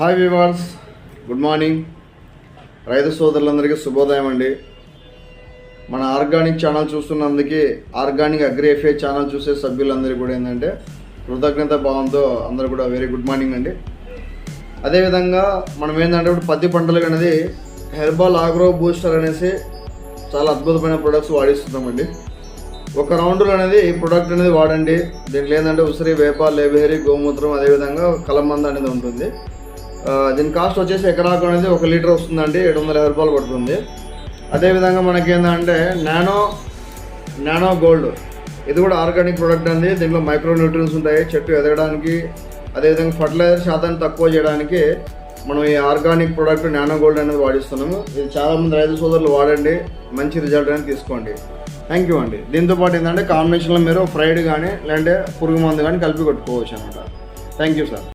Hi viewers, good morning. రైతు సోదరులందరికీ శుభోదయం అండి. మన ఆర్గానిక్ ఛానల్ చూస్తున్నందుకే ఆర్గానిక్ అగ్రి ఎఫ్ఏ ఛానల్ చూసే సభ్యులందరికీ కూడా ఏంటంటే కృతజ్ఞత భావంతో అందరూ కూడా వెరీ గుడ్ మార్నింగ్ అండి. అదేవిధంగా మనం ఏంటంటే ఇప్పుడు పత్తి పంటలకు అనేది హెర్బల్ ఆగ్రో బూస్టర్ అనేసి చాలా అద్భుతమైన ప్రొడక్ట్స్ వాడిస్తున్నామండి. ఒక రౌండ్లో అనేది ప్రొడక్ట్ అనేది వాడండి. దీంట్లో ఏంటంటే ఉసిరి, వేప, లేబేరి, గోమూత్రం, అదేవిధంగా కలమంద అనేది ఉంటుంది. దీని కాస్ట్ వచ్చేసి ఎకరాకు అనేది 1 లీటర్ వస్తుందండి, 750 రూపాయలు పడుతుంది. అదేవిధంగా మనకి ఏంటంటే నానో గోల్డ్, ఇది కూడా ఆర్గానిక్ ప్రోడక్ట్ అండి. దీంట్లో మైక్రో న్యూట్రియన్స్ ఉంటాయి చెట్టు ఎదగడానికి. అదేవిధంగా ఫర్టిలైజర్ శాతాన్ని తక్కువ చేయడానికి మనం ఈ ఆర్గానిక్ ప్రోడక్ట్ నానో గోల్డ్ అనేది వాడిస్తున్నాము. ఇది చాలామంది రైతు సోదరులు వాడండి, మంచి రిజల్ట్ అనేది తీసుకోండి. థ్యాంక్ యూ అండి. దీంతోపాటు ఏంటంటే కాంబినేషన్లో మీరు ఫ్రైడ్ కానీ లేదంటే పురుగు మందు కానీ కలిపి కొట్టుకోవచ్చు అనమాట. Thank you sir.